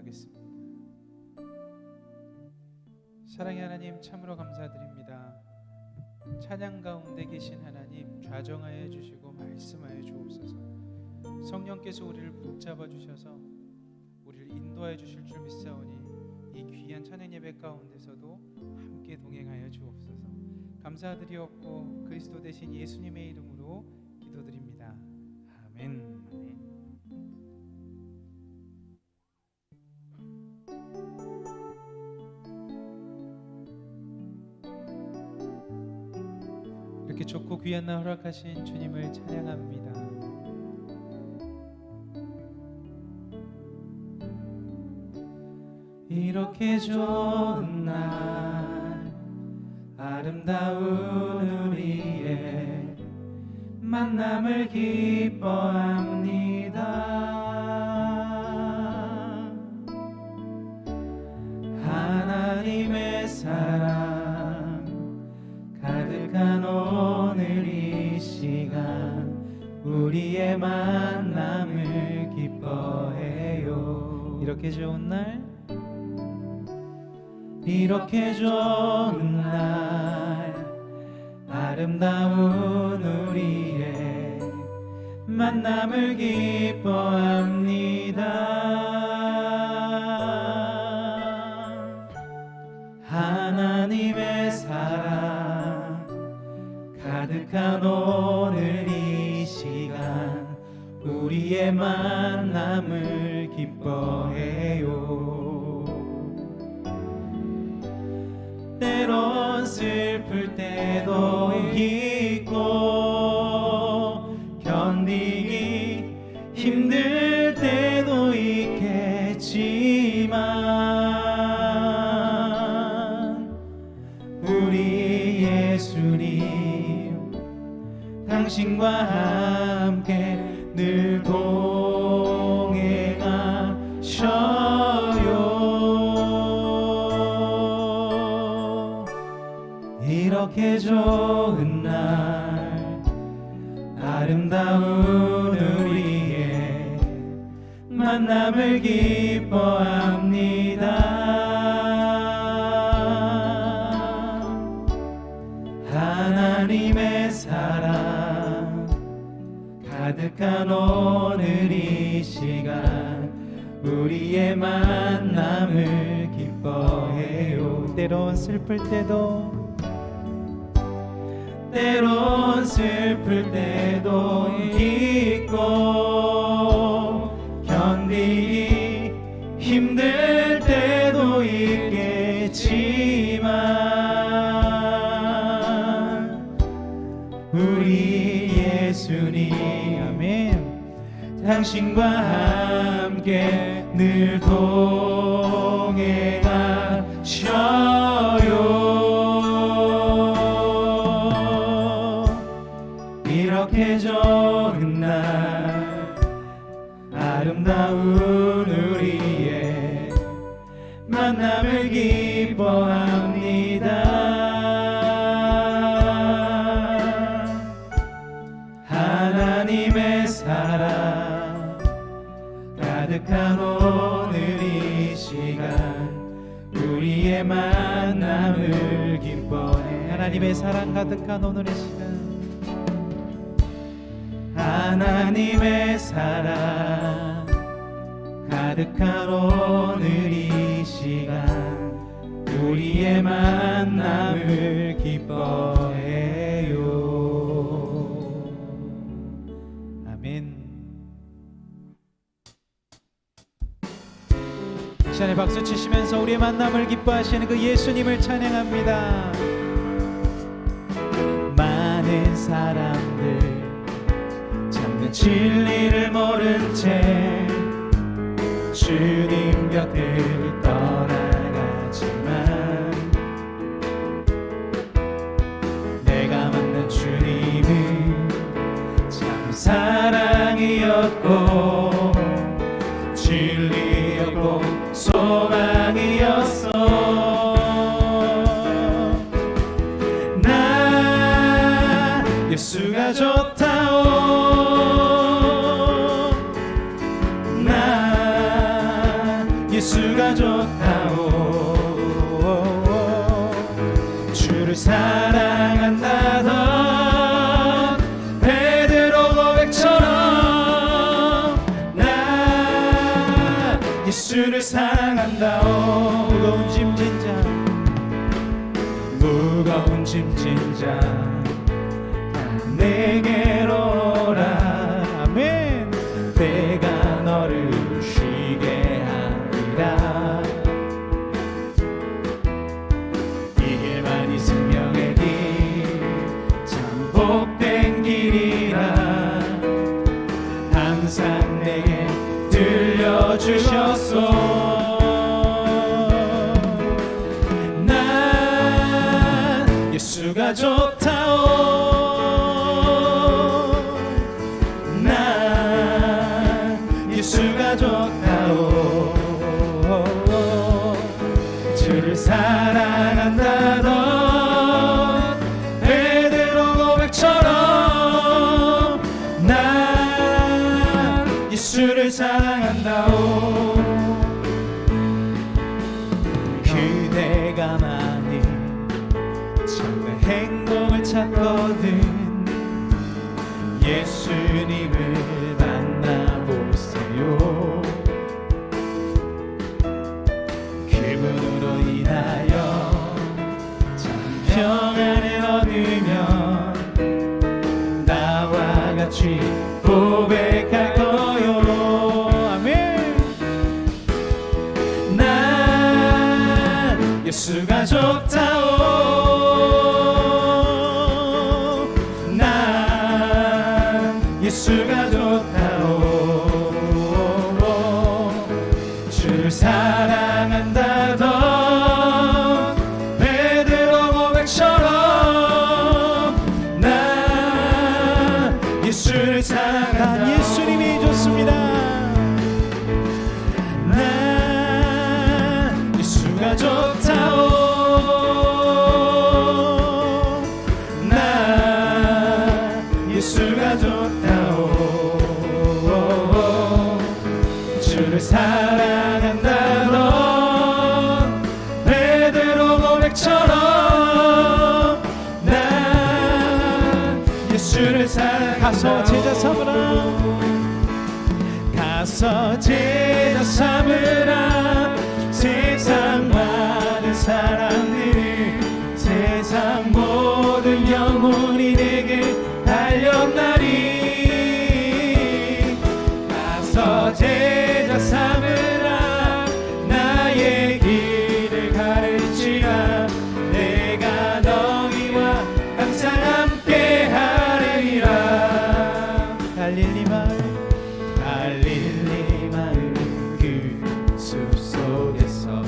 기도하겠습니다. 사랑의 하나님, 참으로 감사드립니다. 찬양 가운데 계신 하나님, 좌정하여 주시고 말씀하여 주옵소서. 성령께서 우리를 붙잡아 주셔서 우리를 인도하여 주실 줄 믿사오니 이 귀한 찬양 예배 가운데서도 함께 동행하여 주옵소서. 감사드리옵고 그리스도 대신 예수님의 이름으로 기도드립니다. 아멘. 이렇게 좋고 귀한 날 허락하신 주님을 찬양합니다. 이렇게 좋은 날, 아름다운 우리의 만남을 기뻐합니다. 하나님의 사랑 가득한 오늘 이 시간, 우리의 만남을 기뻐해요. 이렇게 좋은 날, 이렇게 좋은 날, 아름다운 우리의 만남을 기뻐합니다. 하나님의 사랑 가득한 오늘 이 시간, 우리의 만남을 기뻐해요. 때론 슬플 때도 있고 견디기 힘들 때도 있겠지만, 우리 예수님 당신과 함께 늘 동행하셔요. 이렇게 좋은 날, 아름다운 우리의 만남을 기뻐합니다. 하나님의 사랑 가득한 오늘 이 시간, 우리의 만남을 기뻐해요. 때론 슬플 때도, 때론 슬플 때도 있고 견디기 힘들 때도 있겠지만, 우리 예수님 아멘 당신과 함께 늘 동행하셔요. 이렇게 좋은 날, 아름다운 우리의 만남을 기뻐합니다. 하나님의 사랑 가득한 오늘 이 시간, 우리의 만남을 기뻐해. 하나님의 사랑 가득한 오늘의 시간, 하나님의 사랑 가득한 오늘 이 시간, 우리의 만남을 기뻐해요. 아멘. 이 시간에 박수 치시면서 우리의 만남을 기뻐하시는 그 예수님을 찬양합니다. 많은 사람들 진리를 모른 채 주님 곁을 떠나가지만, 내가 만난 주님은 참 사랑이었고 진리였고 소망이었어. 나 예수가 좋다오, 나 예수 좋다오 주를 사랑한다던 베드로 고백처럼 나 예수를 사랑한다오 무거운 짐진 자 내게로 오라 아멘 내가 너를 쉬게 하리라 이 길만이 생명의 길 참 복된 길이라 항상 내게 들려주셨소 예수가 좋다오 난 예수가 좋다오 주를 사랑한다던 베드로 고백처럼 난 예수를 사랑한다오 그대가 많이 정말 행복을 찾거든 예수님을 만나보세요 그분으로 인하여 참 평안을 얻으면 나와 같이 고백할 거요 아멘 난 예수가 좋다오 예수가 좋다오 주를 사랑한다던 베드로 고백처럼 난 예수를 사랑한다 예수님이 좋습니다 난 예수가 좋다오 난 예수가 좋다오 주를 사랑한다던 베드로 고백처럼 난 예수를 사랑한다 가서 제자 삼으라 가서 제자 삼으라 세상 많은 사람들이 세상 모든 영혼이 내게 달렸나니 가서 제자 삼으라 나의 길을 가르치라 내가 너희와 항상 함께 하리라 갈릴리 마을 그 숲속에서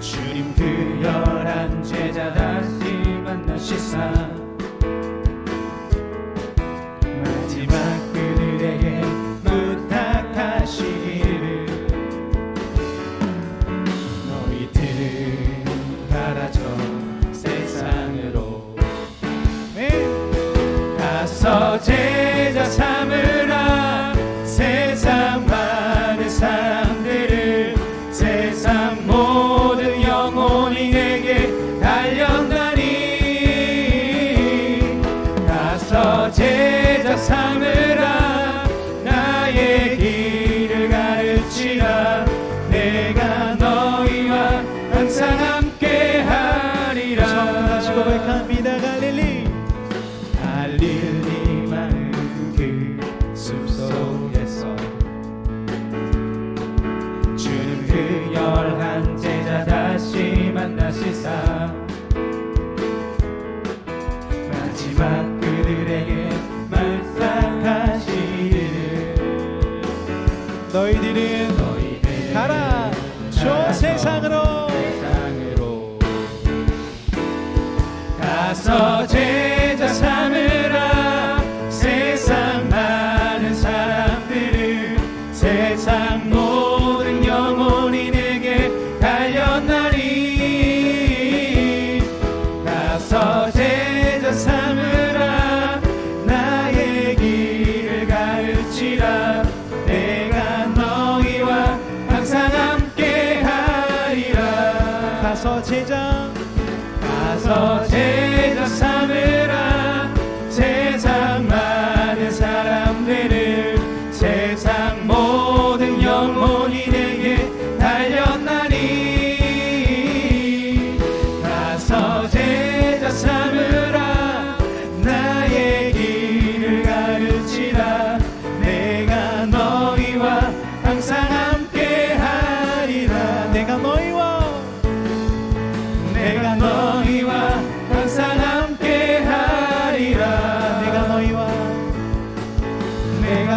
주님 그 11 제자 다시 만나시사 마지막 그들에게 부탁하시기를 너희들은 가라져 세상으로 가서 제자 삼으라 세상 많은 사람들을 세상 모든 영혼이 내게 달려나니 가서 제자 삼으라 나의 길을 가르치라 내가 너희와 항상 함께 하리라 다시 고백합니다 갈릴리 마을 그 숲속에서 주는 그 11 제자 다시 만나시사 마지막 그들에게 말씀하시기를 너희들은 가라 저 세상으로 가서 제자 삼으라 세상 많은 사람들을 세상 모든 영혼이 내게 달렸나니 가서 제자 삼으라 나의 길을 가르치라 내가 너희와 항상 가서 제자 삼으라. 세상 많은 사람들을, 세상 모든 영혼이 내게 달렸나니. 가서 제자 삼으라. 나의 길을 가르치라. 내가 너희와 항상 함께 하리라. 내가 너희와 항상 함께 하리라. 내가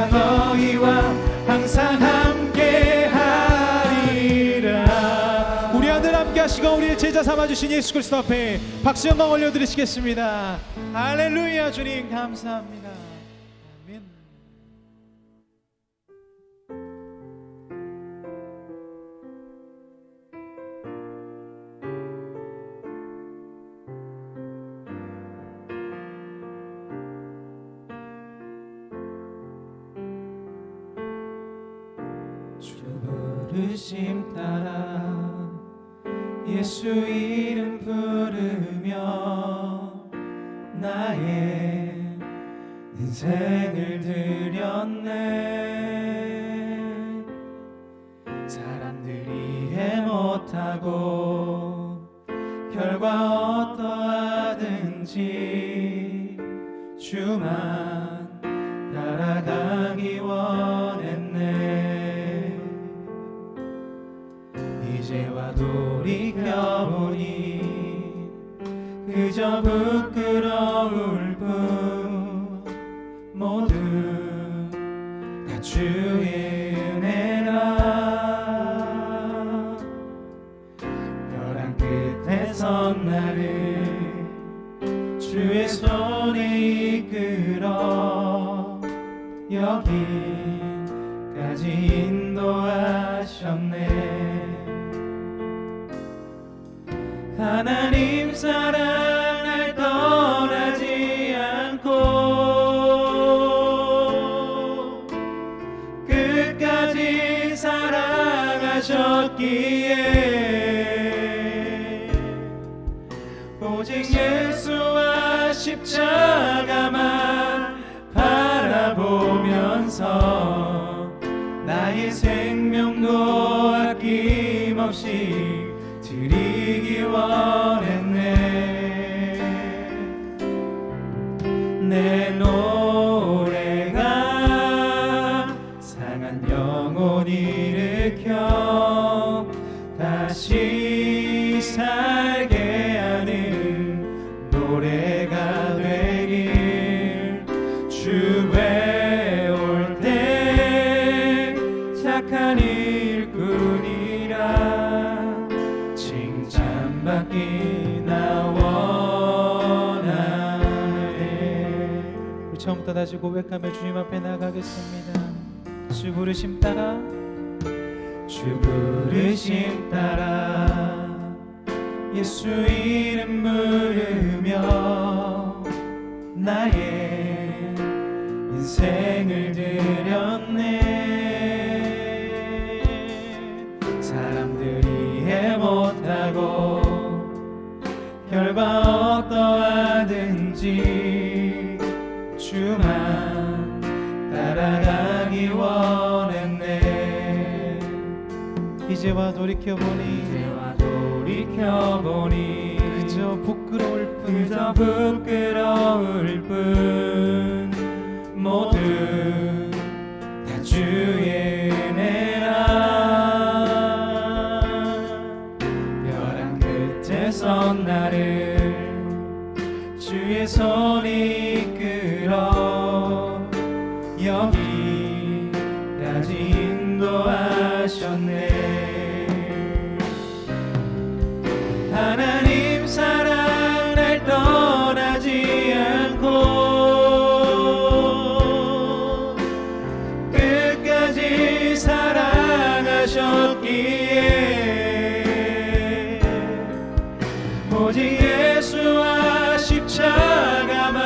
너희와 항상 함께 하리라. 우리 아들 함께 하시고 우리를 제자 삼아주신 예수 그리스도 앞에 박수 영광 올려드리시겠습니다. 할렐루야. 주님 감사합니다. 아멘. 주 부르심 따라 예수 이름 부르며 나의 인생을 드렸네. 사람들이 이해 못하고 결과 어떠하든지 주만 따라가기 원했네. 이제와 돌이켜보니 그저 부끄러울 뿐. 모두 다 주의 은혜라. 벼랑 끝에 선 나를 주의 손에 이끌어 여기까지 인도하셨네. 하나님 사랑 날 떠나지 않고 끝까지 사랑하셨기에 오직 예수와 십자가만 바라보면서 나의 생명도 아낌없이 드리기 원했네. 내 노래가 상한 영혼 일으켜 다시 살게 하는 노래가 되길. 주 배울 때 착한 일꾼이라 칭찬받기나 원하네. 우리 처음부터 다시 고백하며 주님 앞에 나가겠습니다. 주 부르심 따라, 주 부르심 따라 예수 이름 부르며 나의 인생을 드렸네. 사람들이 이해 못하고 결과 어떠하든지 주만 따라가기 원했네. 이제와 돌이켜보니 그저 부끄러울 뿐. 모두 다 주의 은혜라. 벼랑 끝에 선 나를 주의 손이 이끌어 여기까지 인도하셨네. 하나님 사랑 날 떠나지 않고 끝까지 사랑하셨기에 오직 예수와 십자가만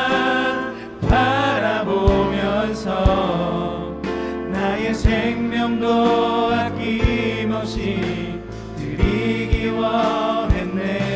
바라보면서 나의 생명도 아낌없이 드리기 원했네.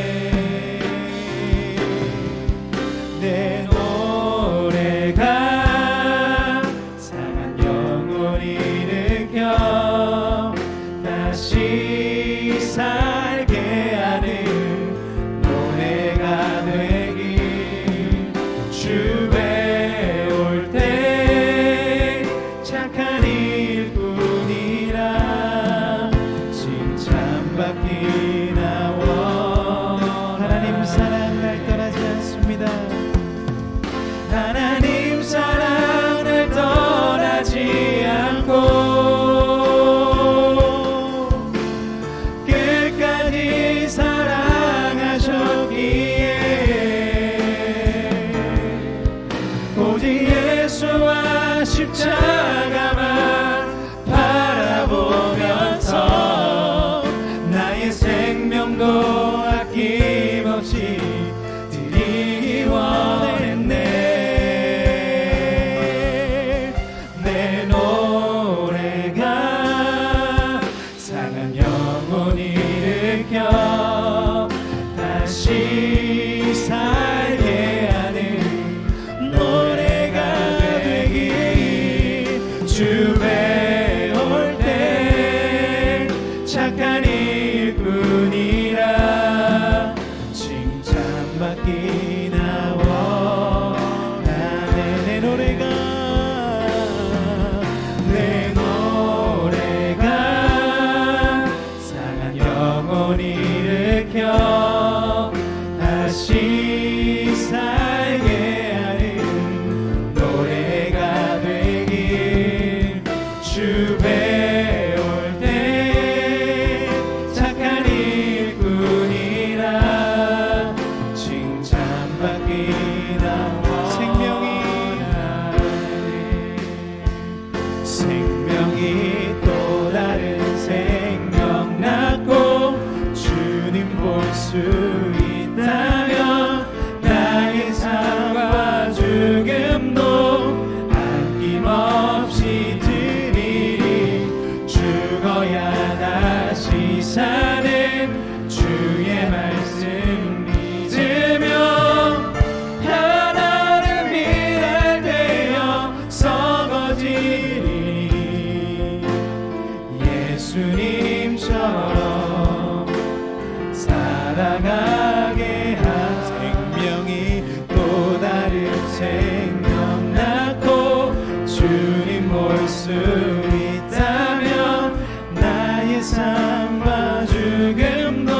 예수님처럼 살아가게 한 생명이 또 다른 생명 낳고 주님 볼 수 있다면 나의 삶과 죽음도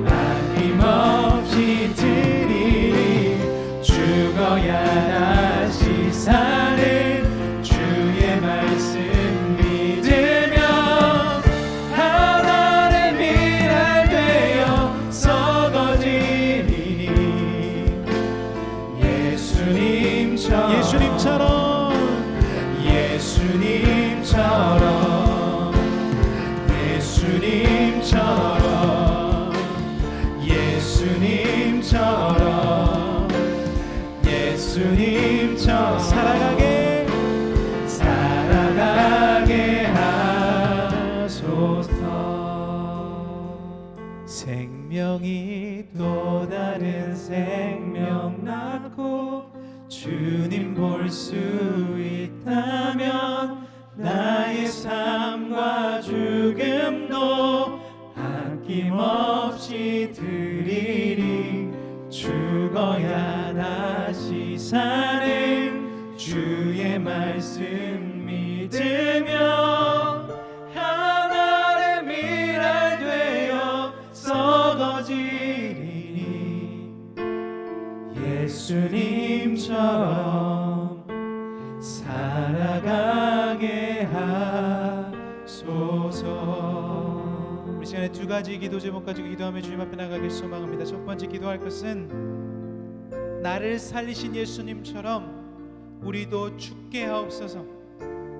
아낌없이 드리리. 죽어야 다시 사는 주의 말씀 믿으며 하나의 미랄 되어 썩어지리니. 예수님처럼 예수님처럼 살아가게 하소서. 생명이 또 다른 생명 낳고 주님 볼 수 있다면 나의 삶과 죽음도 아낌없이 드리리. 죽어야 다시 사는 주의 말씀 믿으며 하나의 미랄 되어 썩어지리니. 예수님처럼 살아가게 하소서. 우리 시간에 두 가지 기도 제목 가지고 기도하며 주님 앞에 나가길 소망합니다. 첫 번째 기도할 것은 나를 살리신 예수님처럼 우리도 죽게 하옵소서.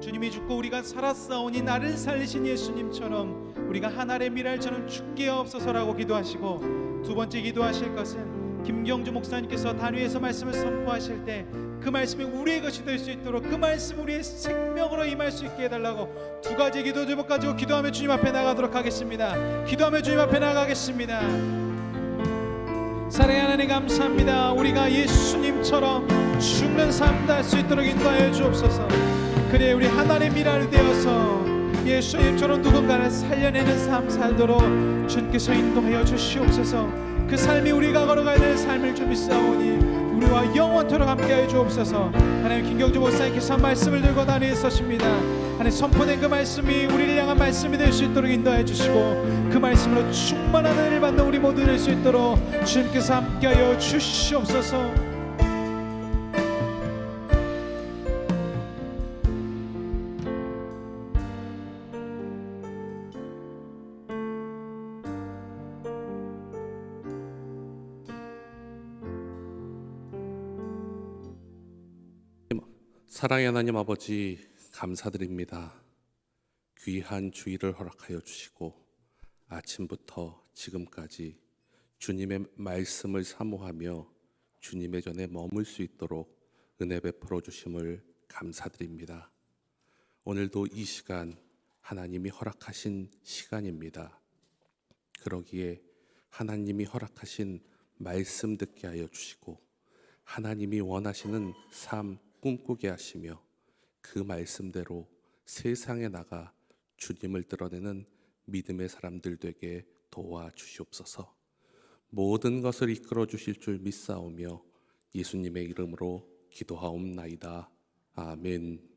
주님이 죽고 우리가 살았사오니 나를 살리신 예수님처럼 우리가 하늘의 미랄처럼 죽게 하옵소서라고 기도하시고, 두 번째 기도하실 것은 김경주 목사님께서 단위에서 말씀을 선포하실 때 그 말씀이 우리의 것이 될 수 있도록 그 말씀 우리의 생명으로 임할 수 있게 해달라고 두 가지 기도 제목 가지고 기도하며 주님 앞에 나가도록 하겠습니다. 기도하며 주님 앞에 나가겠습니다. 사랑하는 하나님 감사합니다. 우리가 예수님처럼 죽는 삶도 할 수 있도록 인도하여 주옵소서. 그래 우리 하나님의 미랄이 되어서 예수님처럼 누군가를 살려내는 삶 살도록 주님께서 인도하여 주시옵소서. 그 삶이 우리가 걸어가야 될 삶을 좀 믿사오니 우리와 영원토록 함께하여 주옵소서. 하나님 김경주 목사님께서 말씀을 들고 단위에 서십니다. 하나님 선포된 그 말씀이 우리를 향한 말씀이 될 수 있도록 인도해 주시고 그 말씀으로 충만한 은혜를 받는 우리 모두 될 수 있도록 주님께서 함께하여 주시옵소서. 사랑의 하나님 아버지 감사드립니다. 귀한 주일을 허락하여 주시고 아침부터 지금까지 주님의 말씀을 사모하며 주님의 전에 머물 수 있도록 은혜 베풀어 주심을 감사드립니다. 오늘도 이 시간 하나님이 허락하신 시간입니다. 그러기에 하나님이 허락하신 말씀 듣게 하여 주시고 하나님이 원하시는 삶 꿈꾸게 하시며 그 말씀대로 세상에 나가 주님을 드러내는 믿음의 사람들 되게 도와주시옵소서. 모든 것을 이끌어 주실 줄 믿사오며 예수님의 이름으로 기도하옵나이다. 아멘.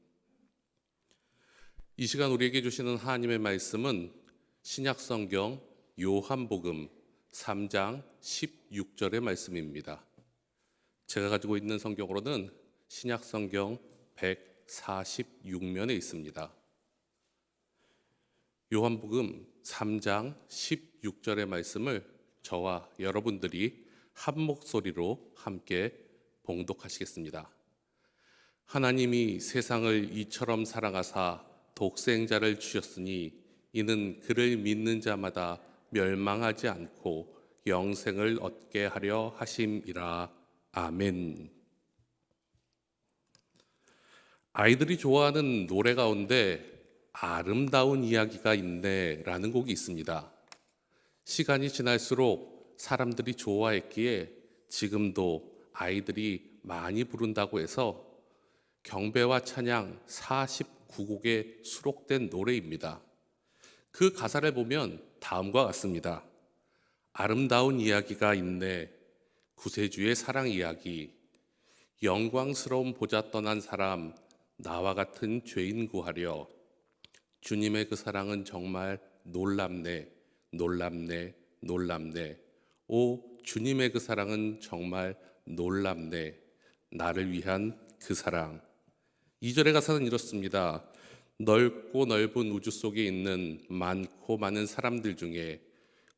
이 시간 우리에게 주시는 하나님의 말씀은 신약성경 요한복음 3장 16절의 말씀입니다. 제가 가지고 있는 성경으로는 신약성경 146면에 있습니다. 요한복음 3장 16절의 말씀을 저와 여러분들이 한 목소리로 함께 봉독하시겠습니다. 하나님이 세상을 이처럼 사랑하사 독생자를 주셨으니 이는 그를 믿는 자마다 멸망하지 않고 영생을 얻게 하려 하심이라. 아멘. 아이들이 좋아하는 노래 가운데 아름다운 이야기가 있네 라는 곡이 있습니다. 시간이 지날수록 사람들이 좋아했기에 지금도 아이들이 많이 부른다고 해서 경배와 찬양 49곡에 수록된 노래입니다. 그 가사를 보면 다음과 같습니다. 아름다운 이야기가 있네. 구세주의 사랑 이야기. 영광스러운 보좌 떠난 사람, 나와 같은 죄인 구하려. 주님의 그 사랑은 정말 놀랍네, 놀랍네, 놀랍네. 오, 주님의 그 사랑은 정말 놀랍네. 나를 위한 그 사랑. 2절의 가사는 이렇습니다. 넓고 넓은 우주 속에 있는 많고 많은 사람들 중에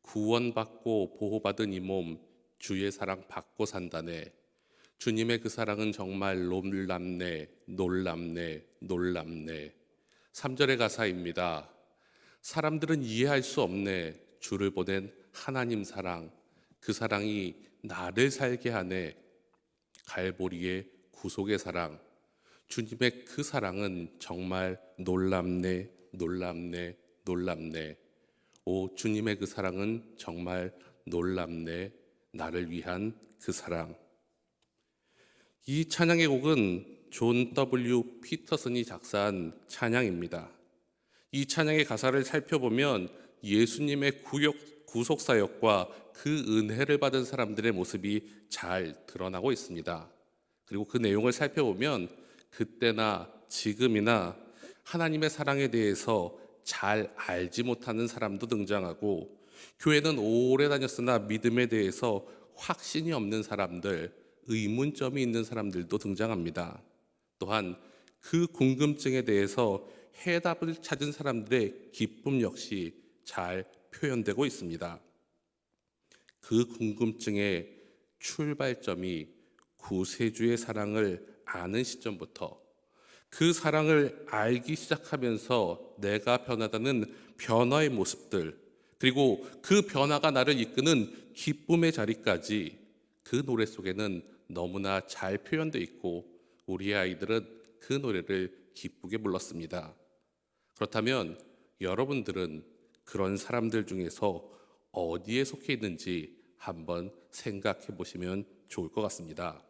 구원받고 보호받은 이 몸 주의 사랑 받고 산다네. 주님의 그 사랑은 정말 놀랍네, 놀랍네, 놀랍네. 3절의 가사입니다. 사람들은 이해할 수 없네. 주를 보낸 하나님 사랑. 그 사랑이 나를 살게 하네. 갈보리의 구속의 사랑. 주님의 그 사랑은 정말 놀랍네, 놀랍네, 놀랍네. 오, 주님의 그 사랑은 정말 놀랍네. 나를 위한 그 사랑. 이 찬양의 곡은 존 W. 피터슨이 작사한 찬양입니다. 이 찬양의 가사를 살펴보면 예수님의 구속 사역과 그 은혜를 받은 사람들의 모습이 잘 드러나고 있습니다. 그리고 그 내용을 살펴보면 그때나 지금이나 하나님의 사랑에 대해서 잘 알지 못하는 사람도 등장하고, 교회는 오래 다녔으나 믿음에 대해서 확신이 없는 사람들, 의문점이 있는 사람들도 등장합니다. 또한 그 궁금증에 대해서 해답을 찾은 사람들의 기쁨 역시 잘 표현되고 있습니다. 그 궁금증의 출발점이 구세주의 사랑을 아는 시점부터, 그 사랑을 알기 시작하면서 내가 변하다는 변화의 모습들, 그리고 그 변화가 나를 이끄는 기쁨의 자리까지 그 노래 속에는 너무나 잘 표현되어 있고, 우리 아이들은 그 노래를 기쁘게 불렀습니다. 그렇다면 여러분들은 그런 사람들 중에서 어디에 속해 있는지 한번 생각해 보시면 좋을 것 같습니다.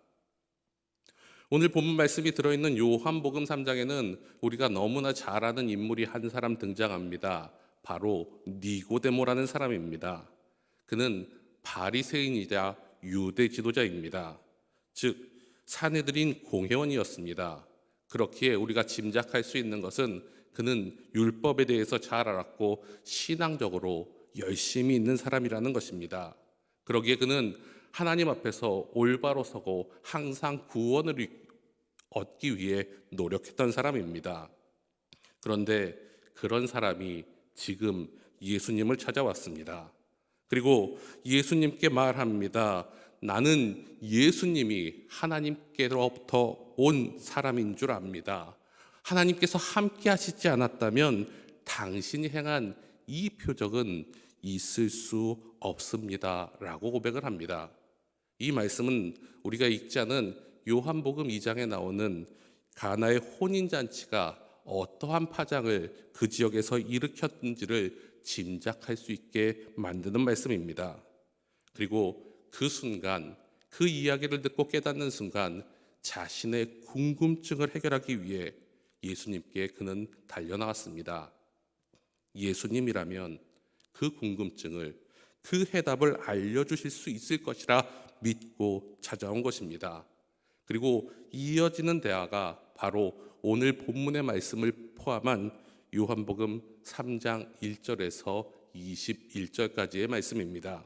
오늘 본문 말씀이 들어있는 요한복음 3장에는 우리가 너무나 잘 아는 인물이 한 사람 등장합니다. 바로 니고데모라는 사람입니다. 그는 바리새인이자 유대 지도자입니다. 즉 사내들인 공회원이었습니다. 그렇기에 우리가 짐작할 수 있는 것은 그는 율법에 대해서 잘 알았고 신앙적으로 열심히 있는 사람이라는 것입니다. 그러기에 그는 하나님 앞에서 올바로 서고 항상 구원을 얻기 위해 노력했던 사람입니다. 그런데 그런 사람이 지금 예수님을 찾아왔습니다. 그리고 예수님께 말합니다. 나는 예수님이 하나님께로부터 온 사람인 줄 압니다. 하나님께서 함께 하시지 않았다면 당신이 행한 이 표적은 있을 수 없습니다. 라고 고백을 합니다. 이 말씀은 우리가 읽지 않은 요한복음 2장에 나오는 가나의 혼인잔치가 어떠한 파장을 그 지역에서 일으켰는지를 짐작할 수 있게 만드는 말씀입니다. 그리고 그 순간, 그 이야기를 듣고 깨닫는 순간 자신의 궁금증을 해결하기 위해 예수님께 그는 달려나왔습니다. 예수님이라면 그 궁금증을, 그 해답을 알려주실 수 있을 것이라 믿고 찾아온 것입니다. 그리고 이어지는 대화가 바로 오늘 본문의 말씀을 포함한 요한복음 3장 1절에서 21절까지의 말씀입니다.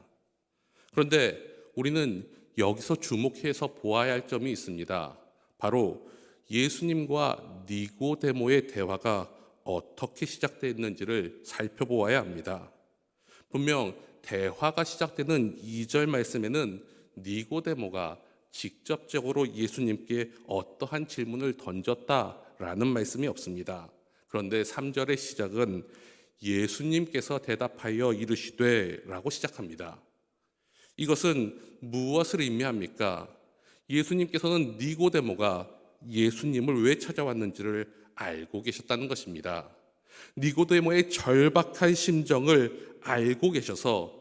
그런데 우리는 여기서 주목해서 보아야 할 점이 있습니다. 바로 예수님과 니고데모의 대화가 어떻게 시작됐는지를 살펴보아야 합니다. 분명 대화가 시작되는 2절 말씀에는 니고데모가 직접적으로 예수님께 어떠한 질문을 던졌다라는 말씀이 없습니다. 그런데 3절의 시작은 예수님께서 대답하여 이르시되 라고 시작합니다. 이것은 무엇을 의미합니까? 예수님께서는 니고데모가 예수님을 왜 찾아왔는지를 알고 계셨다는 것입니다. 니고데모의 절박한 심정을 알고 계셔서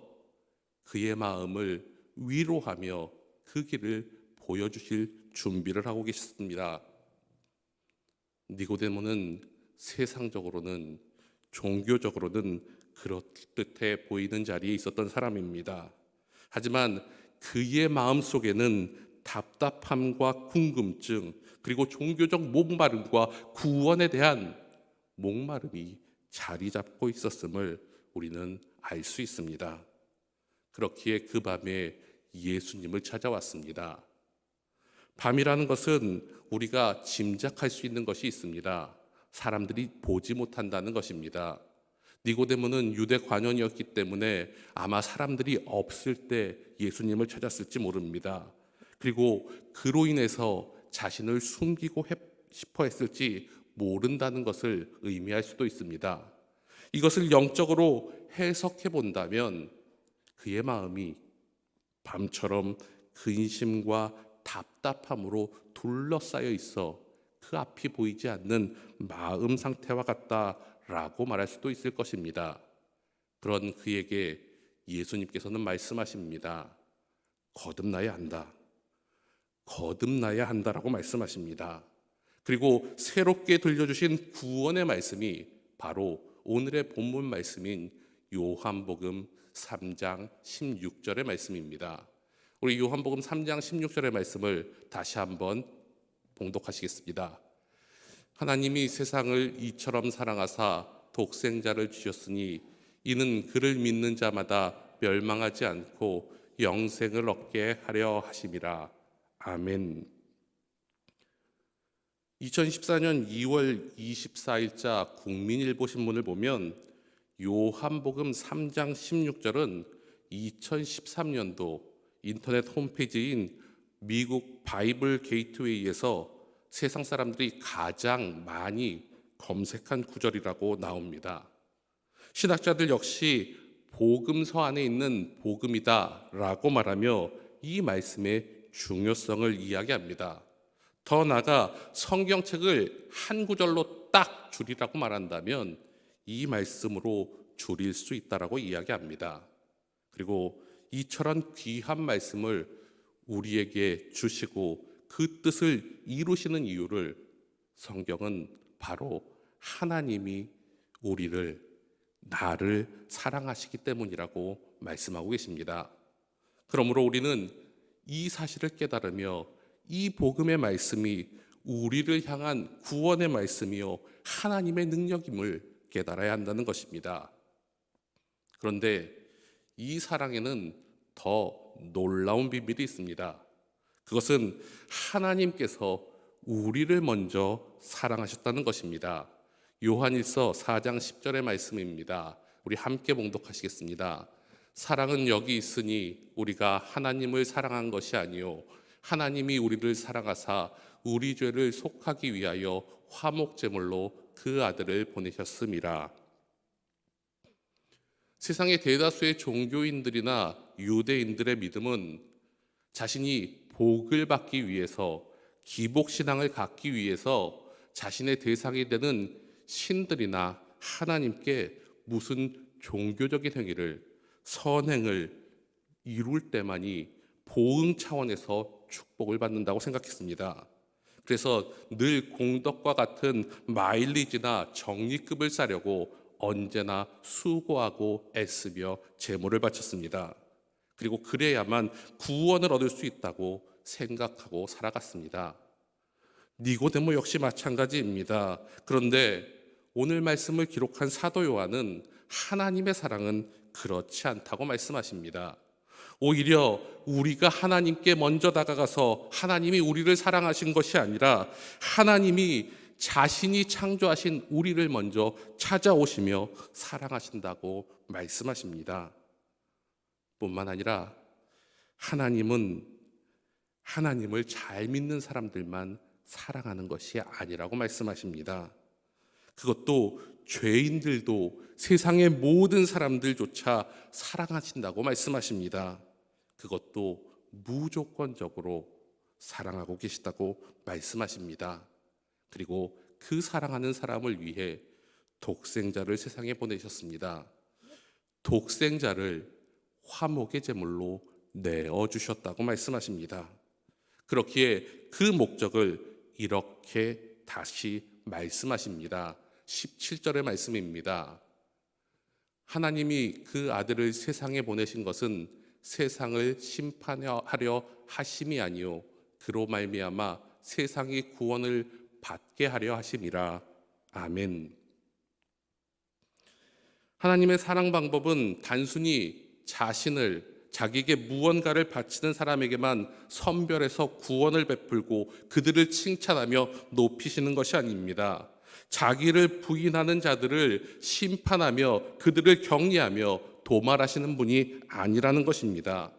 그의 마음을 위로하며 그 길을 보여주실 준비를 하고 계셨습니다. 니고데모는 세상적으로는, 종교적으로는 그럴듯해 보이는 자리에 있었던 사람입니다. 하지만 그의 마음속에는 답답함과 궁금증, 그리고 종교적 목마름과 구원에 대한 목마름이 자리 잡고 있었음을 우리는 알 수 있습니다. 그렇기에 그 밤에 예수님을 찾아왔습니다. 밤이라는 것은 우리가 짐작할 수 있는 것이 있습니다. 사람들이 보지 못한다는 것입니다. 니고데모는 유대 관원이었기 때문에 아마 사람들이 없을 때 예수님을 찾았을지 모릅니다. 그리고 그로 인해서 자신을 숨기고 싶어 했을지 모른다는 것을 의미할 수도 있습니다. 이것을 영적으로 해석해 본다면 그의 마음이 밤처럼 근심과 답답함으로 둘러싸여 있어 그 앞이 보이지 않는 마음 상태와 같다라고 말할 수도 있을 것입니다. 그런 그에게 예수님께서는 말씀하십니다. 거듭나야 한다. 거듭나야 한다라고 말씀하십니다. 그리고 새롭게 들려주신 구원의 말씀이 바로 오늘의 본문 말씀인 요한복음 3장 16절의 말씀입니다. 우리 요한복음 3장 16절의 말씀을 다시 한번 봉독하시겠습니다. 하나님이 세상을 이처럼 사랑하사 독생자를 주셨으니 이는 그를 믿는 자마다 멸망하지 않고 영생을 얻게 하려 하심이라. 아멘. 2014년 2월 24일자 국민일보 신문을 보면 요한복음 3장 16절은 2013년도 인터넷 홈페이지인 미국 바이블 게이트웨이에서 세상 사람들이 가장 많이 검색한 구절이라고 나옵니다. 신학자들 역시 복음서 안에 있는 복음이다 라고 말하며 이 말씀의 중요성을 이야기합니다. 더 나아가 성경책을 한 구절로 딱 줄이라고 말한다면 이 말씀으로 줄일 수 있다라고 이야기합니다. 그리고 이처럼 귀한 말씀을 우리에게 주시고 그 뜻을 이루시는 이유를 성경은 바로 하나님이 나를 사랑하시기 때문이라고 말씀하고 계십니다. 그러므로 우리는 이 사실을 깨달으며 이 복음의 말씀이 우리를 향한 구원의 말씀이요 하나님의 능력임을 깨달아야 한다는 것입니다. 그런데 이 사랑에는 더 놀라운 비밀이 있습니다. 그것은 하나님께서 우리를 먼저 사랑하셨다는 것입니다. 요한일서 4장 10절의 말씀입니다. 우리 함께 봉독하시겠습니다. 사랑은 여기 있으니 우리가 하나님을 사랑한 것이 아니요 하나님이 우리를 사랑하사 우리 죄를 속하기 위하여 화목제물로 그 아들을 보내셨음이라. 세상의 대다수의 종교인들이나 유대인들의 믿음은 자신이 복을 받기 위해서 기복신앙을 갖기 위해서 자신의 대상이 되는 신들이나 하나님께 무슨 종교적인 행위를 선행을 이룰 때만이 보응 차원에서 축복을 받는다고 생각했습니다. 그래서 늘 공덕과 같은 마일리지나 적립금을 싸려고 언제나 수고하고 애쓰며 제물을 바쳤습니다. 그리고 그래야만 구원을 얻을 수 있다고 생각하고 살아갔습니다. 니고데모 역시 마찬가지입니다. 그런데 오늘 말씀을 기록한 사도 요한은 하나님의 사랑은 그렇지 않다고 말씀하십니다. 오히려 우리가 하나님께 먼저 다가가서 하나님이 우리를 사랑하신 것이 아니라 하나님이 자신이 창조하신 우리를 먼저 찾아오시며 사랑하신다고 말씀하십니다. 뿐만 아니라 하나님은 하나님을 잘 믿는 사람들만 사랑하는 것이 아니라고 말씀하십니다. 그것도 죄인들도 세상의 모든 사람들조차 사랑하신다고 말씀하십니다. 그것도 무조건적으로 사랑하고 계시다고 말씀하십니다. 그리고 그 사랑하는 사람을 위해 독생자를 세상에 보내셨습니다. 독생자를 화목의 제물로 내어주셨다고 말씀하십니다. 그렇기에 그 목적을 이렇게 다시 말씀하십니다. 17절의 말씀입니다. 하나님이 그 아들을 세상에 보내신 것은 세상을 심판하려 하심이 아니요 그로 말미암아 세상이 구원을 받게 하려 하심이라. 아멘. 하나님의 사랑 방법은 단순히 자기에게 무언가를 바치는 사람에게만 선별해서 구원을 베풀고 그들을 칭찬하며 높이시는 것이 아닙니다. 자기를 부인하는 자들을 심판하며 그들을 격리하며 도말하시는 분이 아니라는 것입니다.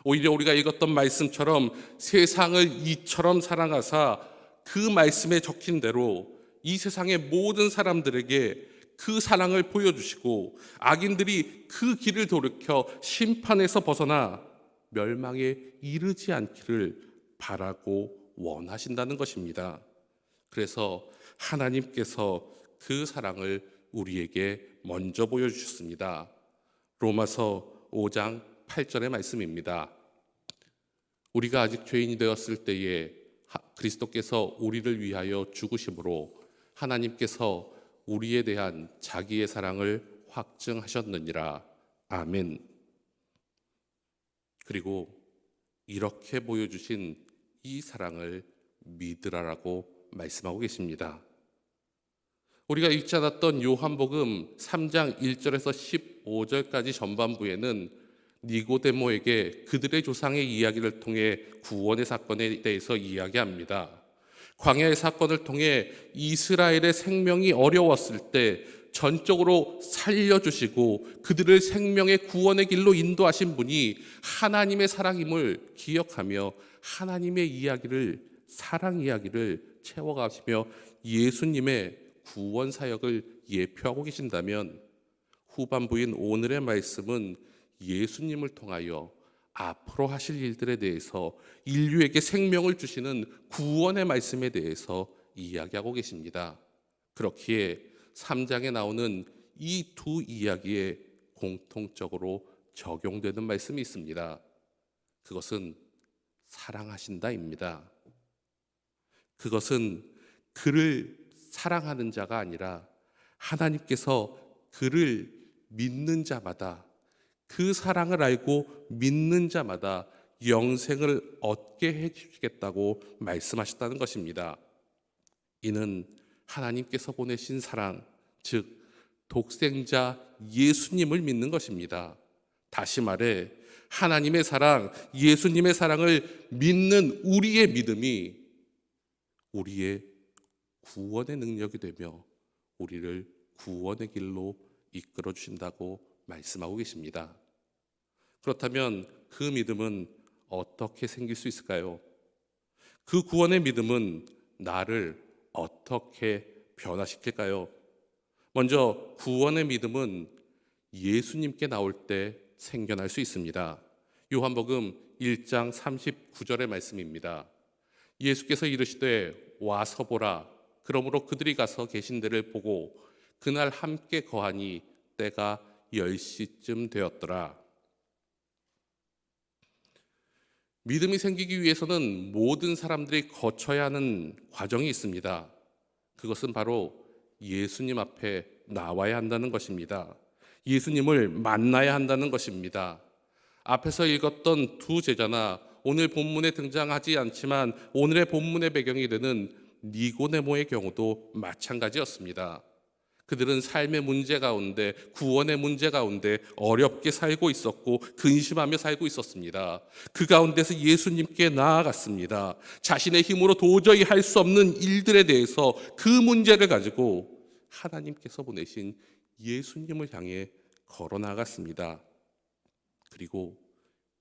오히려 우리가 읽었던 말씀처럼 세상을 이처럼 사랑하사 그 말씀에 적힌 대로 이 세상의 모든 사람들에게 그 사랑을 보여주시고 악인들이 그 길을 돌이켜 심판에서 벗어나 멸망에 이르지 않기를 바라고 원하신다는 것입니다. 그래서 하나님께서 그 사랑을 우리에게 먼저 보여주셨습니다. 로마서 5장 8절의 말씀입니다. 우리가 아직 죄인이 되었을 때에 그리스도께서 우리를 위하여 죽으심으로 하나님께서 우리에 대한 자기의 사랑을 확증하셨느니라. 아멘. 그리고 이렇게 보여주신 이 사랑을 믿으라라고 말씀하고 계십니다. 우리가 읽지 않았던 요한복음 3장 1절에서 15절까지 전반부에는 니고데모에게 그들의 조상의 이야기를 통해 구원의 사건에 대해서 이야기합니다. 광야의 사건을 통해 이스라엘의 생명이 어려웠을 때 전적으로 살려주시고 그들을 생명의 구원의 길로 인도하신 분이 하나님의 사랑임을 기억하며 하나님의 이야기를, 사랑 이야기를 채워가시며 예수님의 구원 사역을 예표하고 계신다면 후반부인 오늘의 말씀은 예수님을 통하여 앞으로 하실 일들에 대해서 인류에게 생명을 주시는 구원의 말씀에 대해서 이야기하고 계십니다. 그렇기에 3장에 나오는 이 두 이야기에 공통적으로 적용되는 말씀이 있습니다. 그것은 사랑하신다입니다. 그것은 그를 사랑하는 자가 아니라 하나님께서 그를 믿는 자마다, 그 사랑을 알고 믿는 자마다 영생을 얻게 해주시겠다고 말씀하셨다는 것입니다. 이는 하나님께서 보내신 사랑, 즉 독생자 예수님을 믿는 것입니다. 다시 말해 하나님의 사랑, 예수님의 사랑을 믿는 우리의 믿음이 우리의 구원의 능력이 되며 우리를 구원의 길로 이끌어 주신다고 말씀하고 계십니다. 그렇다면 그 믿음은 어떻게 생길 수 있을까요? 그 구원의 믿음은 나를 어떻게 변화시킬까요? 먼저 구원의 믿음은 예수님께 나올 때 생겨날 수 있습니다. 요한복음 1장 39절의 말씀입니다. 예수께서 이르시되 와서 보라. 그러므로 그들이 가서 계신 데를 보고 그날 함께 거하니 때가 10시쯤 되었더라. 믿음이 생기기 위해서는 모든 사람들이 거쳐야 하는 과정이 있습니다. 그것은 바로 예수님 앞에 나와야 한다는 것입니다. 예수님을 만나야 한다는 것입니다. 앞에서 읽었던 두 제자나 오늘 본문에 등장하지 않지만 오늘의 본문의 배경이 되는 니고데모의 경우도 마찬가지였습니다. 그들은 삶의 문제 가운데, 구원의 문제 가운데 어렵게 살고 있었고 근심하며 살고 있었습니다. 그 가운데서 예수님께 나아갔습니다. 자신의 힘으로 도저히 할 수 없는 일들에 대해서 그 문제를 가지고 하나님께서 보내신 예수님을 향해 걸어 나갔습니다. 그리고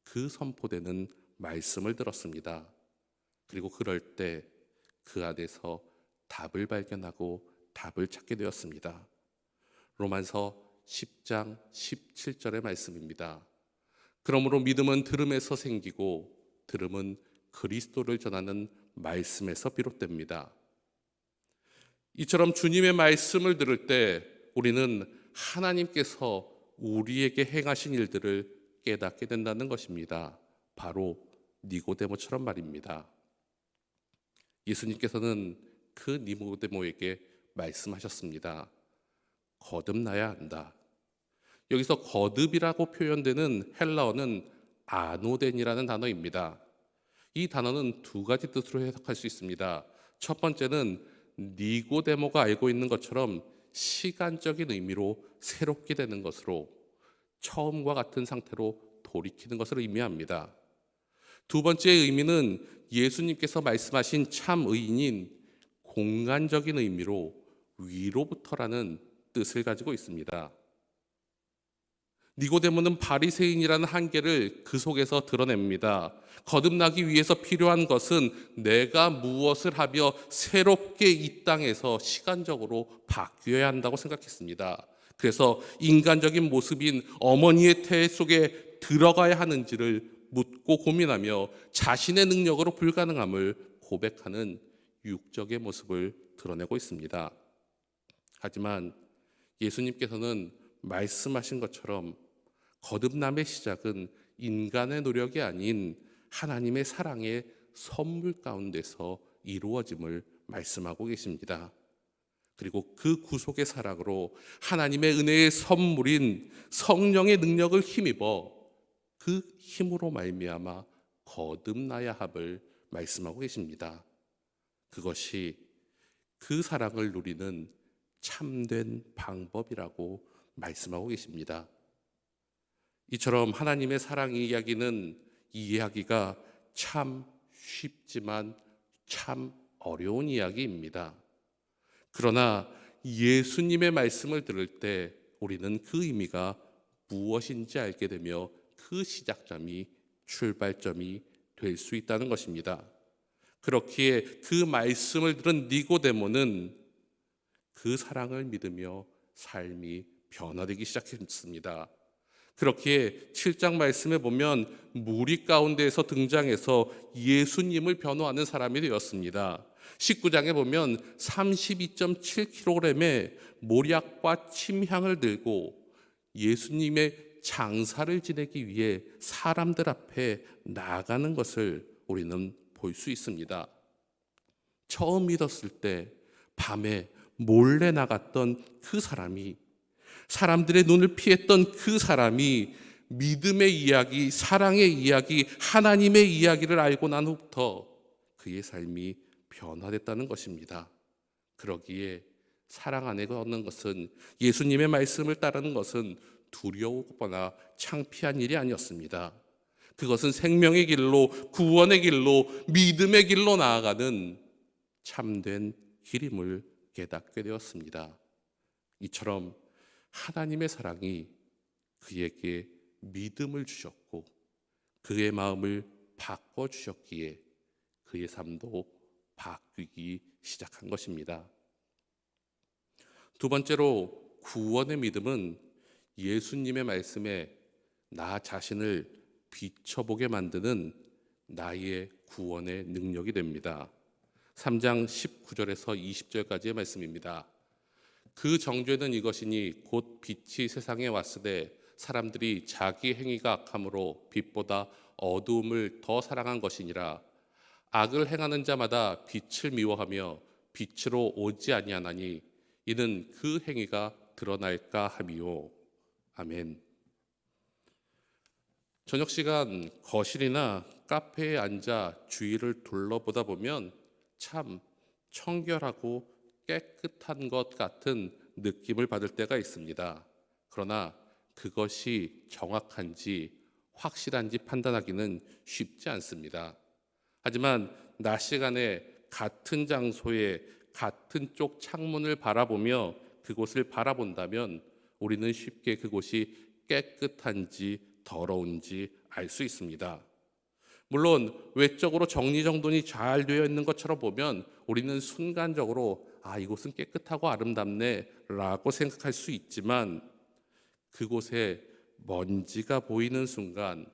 그 선포되는 말씀을 들었습니다. 그리고 그럴 때 그 안에서 답을 발견하고 답을 찾게 되었습니다. 로마서 10장 17절의 말씀입니다. 그러므로 믿음은 들음에서 생기고 들음은 그리스도를 전하는 말씀에서 비롯됩니다. 이처럼 주님의 말씀을 들을 때 우리는 하나님께서 우리에게 행하신 일들을 깨닫게 된다는 것입니다. 바로 니고데모처럼 말입니다. 예수님께서는 그 니고데모에게 말씀하셨습니다. 거듭나야 한다. 여기서 거듭이라고 표현되는 헬라어는 아노덴이라는 단어입니다. 이 단어는 두 가지 뜻으로 해석할 수 있습니다. 첫 번째는 니고데모가 알고 있는 것처럼 시간적인 의미로 새롭게 되는 것으로, 처음과 같은 상태로 돌이키는 것을 의미합니다. 두 번째의 의미는 예수님께서 말씀하신 참 의인인 공간적인 의미로 위로부터라는 뜻을 가지고 있습니다. 니고데모는 바리새인이라는 한계를 그 속에서 드러냅니다. 거듭나기 위해서 필요한 것은 내가 무엇을 하며 새롭게 이 땅에서 시간적으로 바뀌어야 한다고 생각했습니다. 그래서 인간적인 모습인 어머니의 태 속에 들어가야 하는지를 묻고 고민하며 자신의 능력으로 불가능함을 고백하는 육적의 모습을 드러내고 있습니다. 하지만 예수님께서는 말씀하신 것처럼 거듭남의 시작은 인간의 노력이 아닌 하나님의 사랑의 선물 가운데서 이루어짐을 말씀하고 계십니다. 그리고 그 구속의 사랑으로 하나님의 은혜의 선물인 성령의 능력을 힘입어 그 힘으로 말미암아 거듭나야 함을 말씀하고 계십니다. 그것이 그 사랑을 누리는 참된 방법이라고 말씀하고 계십니다. 이처럼 하나님의 사랑 이야기는 이해하기가 참 쉽지만 참 어려운 이야기입니다. 그러나 예수님의 말씀을 들을 때 우리는 그 의미가 무엇인지 알게 되며 그 시작점이, 출발점이 될 수 있다는 것입니다. 그렇기에 그 말씀을 들은 니고데모는 그 사랑을 믿으며 삶이 변화되기 시작했습니다. 그렇기에 7장 말씀에 보면 무리 가운데에서 등장해서 예수님을 변호하는 사람이 되었습니다. 19장에 보면 32.7kg의 모략과 침향을 들고 예수님의 장사를 지내기 위해 사람들 앞에 나가는 것을 우리는 볼 수 있습니다. 처음 믿었을 때 밤에 몰래 나갔던 그 사람이, 사람들의 눈을 피했던 그 사람이 믿음의 이야기, 사랑의 이야기, 하나님의 이야기를 알고 난 후부터 그의 삶이 변화됐다는 것입니다. 그러기에 사랑 안에 걷는 것은, 예수님의 말씀을 따르는 것은 두려우거나 창피한 일이 아니었습니다. 그것은 생명의 길로, 구원의 길로, 믿음의 길로 나아가는 참된 길임을 깨닫게 되었습니다. 이처럼 하나님의 사랑이 그에게 믿음을 주셨고 그의 마음을 바꿔주셨기에 그의 삶도 바뀌기 시작한 것입니다. 두 번째로, 구원의 믿음은 예수님의 말씀에 나 자신을 비춰보게 만드는 나의 구원의 능력이 됩니다. 3장 19절에서 20절까지의 말씀입니다. 그 정죄는 이것이니 곧 빛이 세상에 왔으되 사람들이 자기 행위가 악함으로 빛보다 어두움을 더 사랑한 것이니라. 악을 행하는 자마다 빛을 미워하며 빛으로 오지 아니하나니 이는 그 행위가 드러날까 함이요. 아멘. 저녁 시간 거실이나 카페에 앉아 주위를 둘러보다 보면 참 청결하고 깨끗한 것 같은 느낌을 받을 때가 있습니다. 그러나 그것이 정확한지 확실한지 판단하기는 쉽지 않습니다. 하지만 낮 시간에 같은 장소에 같은 쪽 창문을 바라보며 그곳을 바라본다면 우리는 쉽게 그곳이 깨끗한지 더러운지 알 수 있습니다. 물론 외적으로 정리정돈이 잘 되어 있는 것처럼 보면 우리는 순간적으로 이곳은 깨끗하고 아름답네 라고 생각할 수 있지만 그곳에 먼지가 보이는 순간,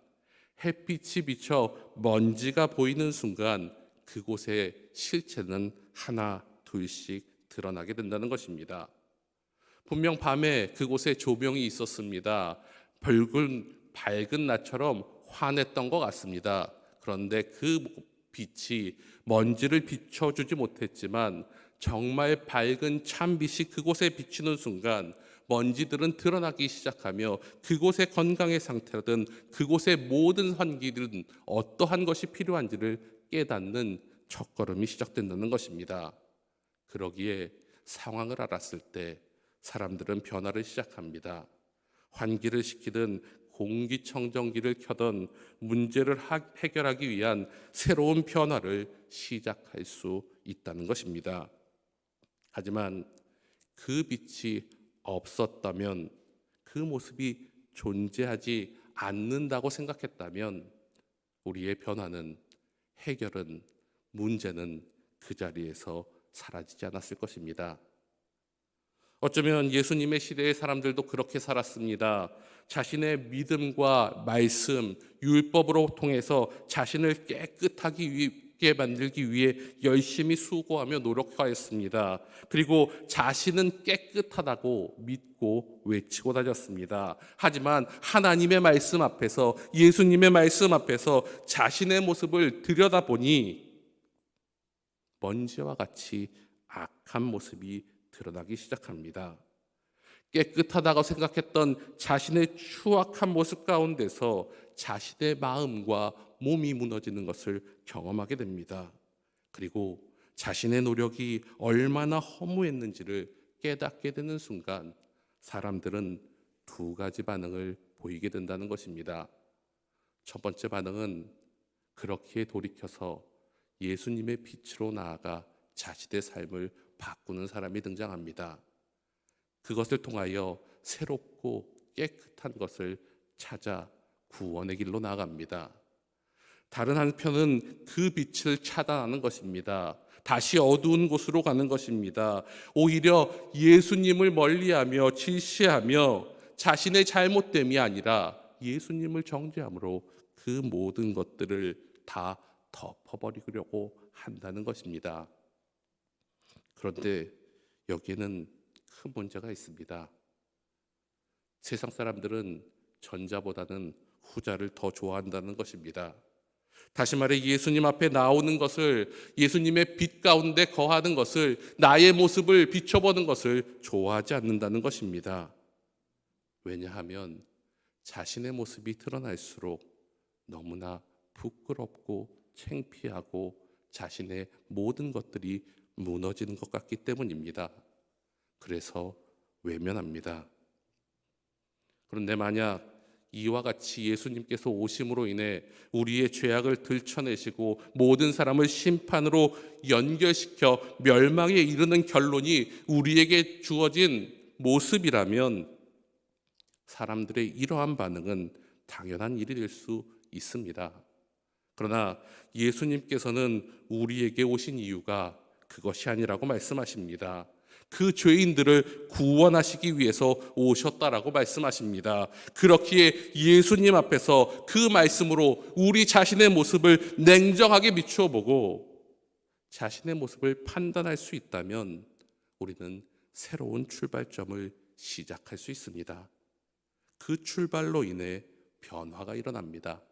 햇빛이 비쳐 먼지가 보이는 순간 그곳의 실체는 하나 둘씩 드러나게 된다는 것입니다. 분명 밤에 그곳에 조명이 있었습니다. 밝은 낮처럼 환했던 것 같습니다. 그런데 그 빛이 먼지를 비춰주지 못했지만 정말 밝은 찬빛이 그곳에 비치는 순간 먼지들은 드러나기 시작하며 그곳의 건강의 상태든 그곳의 모든 환기든 어떠한 것이 필요한지를 깨닫는 첫걸음이 시작된다는 것입니다. 그러기에 상황을 알았을 때 사람들은 변화를 시작합니다. 환기를 시키든 공기청정기를 켜던 문제를 해결하기 위한 새로운 변화를 시작할 수 있다는 것입니다. 하지만 그 빛이 없었다면, 그 모습이 존재하지 않는다고 생각했다면 우리의 변화는, 해결은, 문제는 그 자리에서 사라지지 않았을 것입니다. 어쩌면 예수님의 시대의 사람들도 그렇게 살았습니다. 자신의 믿음과 말씀, 율법으로 통해서 자신을 깨끗하게 만들기 위해 열심히 수고하며 노력하였습니다. 그리고 자신은 깨끗하다고 믿고 외치고 다녔습니다. 하지만 하나님의 말씀 앞에서, 예수님의 말씀 앞에서 자신의 모습을 들여다보니 먼지와 같이 악한 모습이 드러나기 시작합니다. 깨끗하다고 생각했던 자신의 추악한 모습 가운데서 자신의 마음과 몸이 무너지는 것을 경험하게 됩니다. 그리고 자신의 노력이 얼마나 허무했는지를 깨닫게 되는 순간 사람들은 두 가지 반응을 보이게 된다는 것입니다. 첫 번째 반응은 그렇게 돌이켜서 예수님의 빛으로 나아가 자신의 삶을 바꾸는 사람이 등장합니다. 그것을 통하여 새롭고 깨끗한 것을 찾아 구원의 길로 나아갑니다. 다른 한편은 그 빛을 차단하는 것입니다. 다시 어두운 곳으로 가는 것입니다. 오히려 예수님을 멀리하며 질시하며 자신의 잘못됨이 아니라 예수님을 정죄함으로 그 모든 것들을 다 덮어버리려고 한다는 것입니다. 그런데 여기에는 큰 문제가 있습니다. 세상 사람들은 전자보다는 후자를 더 좋아한다는 것입니다. 다시 말해 예수님 앞에 나오는 것을, 예수님의 빛 가운데 거하는 것을, 나의 모습을 비춰보는 것을 좋아하지 않는다는 것입니다. 왜냐하면 자신의 모습이 드러날수록 너무나 부끄럽고 창피하고 자신의 모든 것들이 무너지는 것 같기 때문입니다. 그래서 외면합니다. 그런데 만약 이와 같이 예수님께서 오심으로 인해 우리의 죄악을 들춰내시고 모든 사람을 심판으로 연결시켜 멸망에 이르는 결론이 우리에게 주어진 모습이라면 사람들의 이러한 반응은 당연한 일이 될 수 있습니다. 그러나 예수님께서는 우리에게 오신 이유가 그것이 아니라고 말씀하십니다. 그 죄인들을 구원하시기 위해서 오셨다라고 말씀하십니다. 그렇기에 예수님 앞에서 그 말씀으로 우리 자신의 모습을 냉정하게 비추어 보고 자신의 모습을 판단할 수 있다면 우리는 새로운 출발점을 시작할 수 있습니다. 그 출발로 인해 변화가 일어납니다.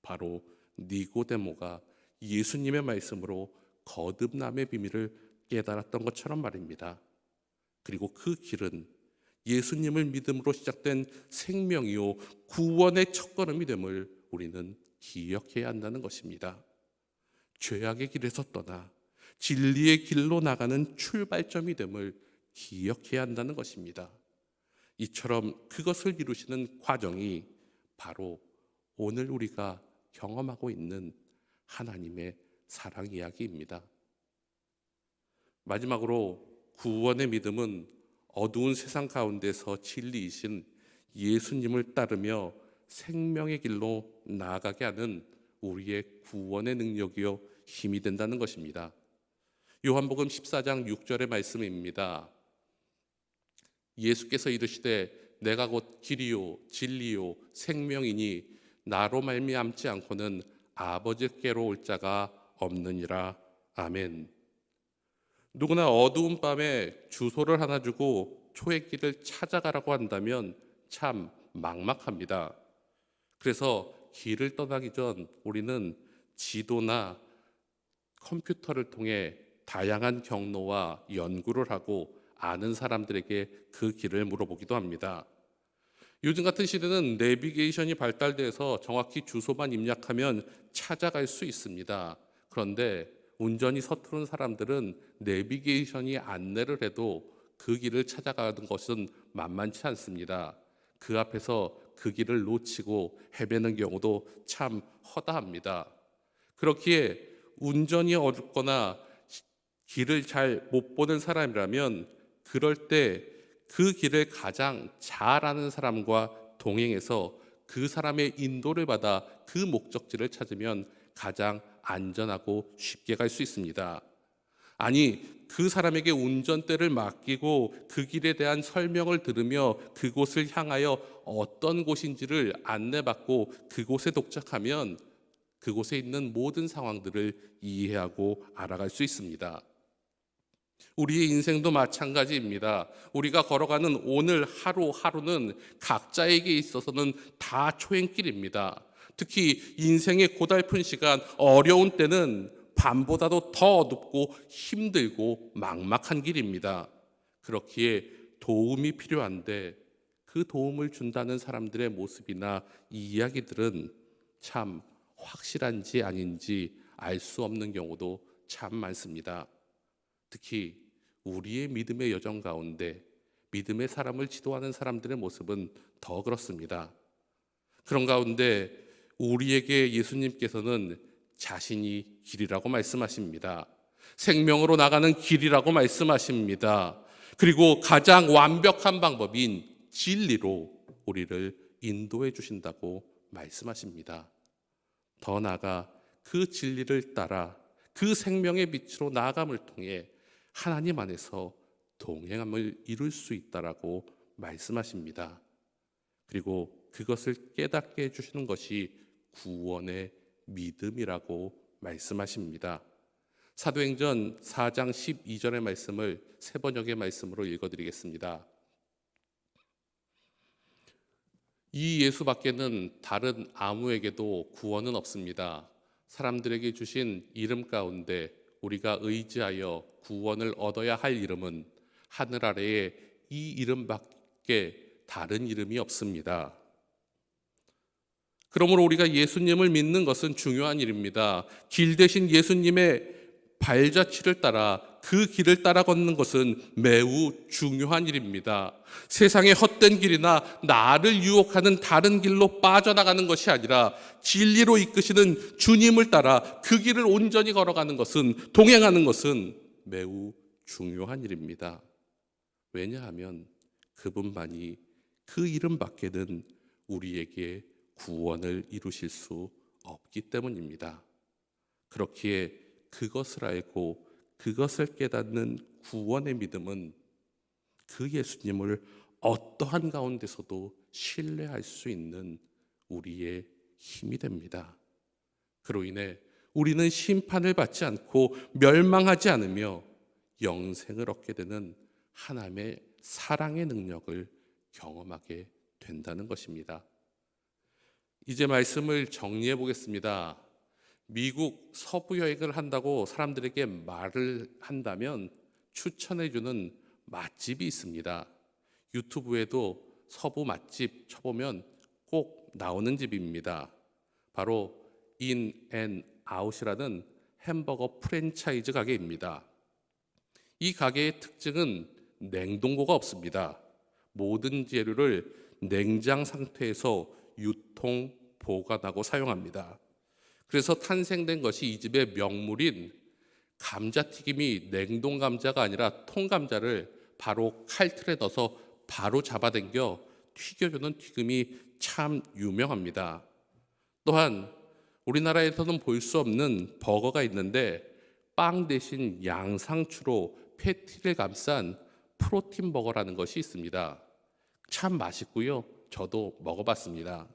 바로 니고데모가 예수님의 말씀으로 거듭남의 비밀을 깨달았던 것처럼 말입니다. 그리고 그 길은 예수님을 믿음으로 시작된 생명이요 구원의 첫걸음이 됨을 우리는 기억해야 한다는 것입니다. 죄악의 길에서 떠나 진리의 길로 나가는 출발점이 됨을 기억해야 한다는 것입니다. 이처럼 그것을 이루시는 과정이 바로 오늘 우리가 경험하고 있는 하나님의 사랑 이야기입니다. 마지막으로 구원의 믿음은 어두운 세상 가운데서 진리이신 예수님을 따르며 생명의 길로 나아가게 하는 우리의 구원의 능력이요 힘이 된다는 것입니다. 요한복음 14장 6절의 말씀입니다. 예수께서 이르시되 내가 곧 길이요 진리요 생명이니 나로 말미암지 않고는 아버지께로 올 자가 없느니라. 아멘. 누구나 어두운 밤에 주소를 하나 주고 초의 길을 찾아가라고 한다면 참 막막합니다. 그래서 길을 떠나기 전 우리는 지도나 컴퓨터를 통해 다양한 경로와 연구를 하고 아는 사람들에게 그 길을 물어보기도 합니다. 요즘 같은 시대는 내비게이션이 발달돼서 정확히 주소만 입력하면 찾아갈 수 있습니다. 그런데 운전이 서투른 사람들은 내비게이션이 안내를 해도 그 길을 찾아가는 것은 만만치 않습니다. 그 앞에서 그 길을 놓치고 헤매는 경우도 참 허다합니다. 그렇기에 운전이 어렵거나 길을 잘 못 보는 사람이라면 그럴 때 그 길을 가장 잘 아는 사람과 동행해서 그 사람의 인도를 받아 그 목적지를 찾으면 가장 안전하고 쉽게 갈 수 있습니다. 아니, 그 사람에게 운전대를 맡기고 그 길에 대한 설명을 들으며 그곳을 향하여 어떤 곳인지를 안내받고 그곳에 도착하면 그곳에 있는 모든 상황들을 이해하고 알아갈 수 있습니다. 우리의 인생도 마찬가지입니다. 우리가 걸어가는 오늘 하루하루는 각자에게 있어서는 다 초행길입니다. 특히 인생의 고달픈 시간, 어려운 때는 밤보다도 더 어둡고 힘들고 막막한 길입니다. 그렇기에 도움이 필요한데 그 도움을 준다는 사람들의 모습이나 이야기들은 참 확실한지 아닌지 알 수 없는 경우도 참 많습니다. 특히 우리의 믿음의 여정 가운데 믿음의 사람을 지도하는 사람들의 모습은 더 그렇습니다. 그런 가운데 우리에게 예수님께서는 자신이 길이라고 말씀하십니다. 생명으로 나가는 길이라고 말씀하십니다. 그리고 가장 완벽한 방법인 진리로 우리를 인도해 주신다고 말씀하십니다. 더 나아가 그 진리를 따라 그 생명의 빛으로 나아감을 통해 하나님 안에서 동행함을 이룰 수 있다라고 말씀하십니다. 그리고 그것을 깨닫게 해주시는 것이 구원의 믿음이라고 말씀하십니다. 사도행전 4장 12절의 말씀을 세 번역의 말씀으로 읽어드리겠습니다. 이 예수밖에는 다른 아무에게도 구원은 없습니다. 사람들에게 주신 이름 가운데 우리가 의지하여 구원을 얻어야 할 이름은 하늘 아래에 이 이름밖에 다른 이름이 없습니다. 그러므로 우리가 예수님을 믿는 것은 중요한 일입니다. 길 대신 예수님의 발자취를 따라 그 길을 따라 걷는 것은 매우 중요한 일입니다. 세상의 헛된 길이나 나를 유혹하는 다른 길로 빠져나가는 것이 아니라 진리로 이끄시는 주님을 따라 그 길을 온전히 걸어가는 것은, 동행하는 것은 매우 중요한 일입니다. 왜냐하면 그분만이 그 이름 밖에는 우리에게 구원을 이루실 수 없기 때문입니다. 그렇기에 그것을 알고 그것을 깨닫는 구원의 믿음은 그 예수님을 어떠한 가운데서도 신뢰할 수 있는 우리의 힘이 됩니다. 그로 인해 우리는 심판을 받지 않고 멸망하지 않으며 영생을 얻게 되는 하나님의 사랑의 능력을 경험하게 된다는 것입니다. 이제 말씀을 정리해 보겠습니다. 미국 서부 여행을 한다고 사람들에게 말을 한다면 추천해주는 맛집이 있습니다. 유튜브에도 서부 맛집 쳐보면 꼭 나오는 집입니다. 바로 인앤아웃이라는 햄버거 프랜차이즈 가게입니다. 이 가게의 특징은 냉동고가 없습니다. 모든 재료를 냉장 상태에서 유통, 보관하고 사용합니다. 그래서 탄생된 것이 이 집의 명물인 감자튀김이 냉동 감자가 아니라 통감자를 바로 칼틀에 넣어서 바로 잡아당겨 튀겨주는 튀김이 참 유명합니다. 또한 우리나라에서는 볼 수 없는 버거가 있는데 빵 대신 양상추로 패티를 감싼 프로틴 버거라는 것이 있습니다. 참 맛있고요. 저도 먹어봤습니다.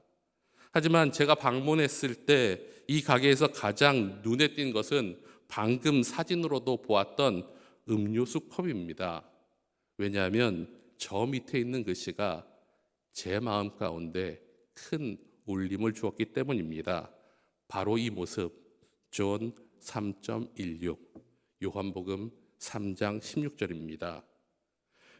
하지만 제가 방문했을 때 이 가게에서 가장 눈에 띈 것은 방금 사진으로도 보았던 음료수 컵입니다. 왜냐하면 저 밑에 있는 글씨가 제 마음 가운데 큰 울림을 주었기 때문입니다. 바로 이 모습, 존 3.16, 요한복음 3장 16절입니다.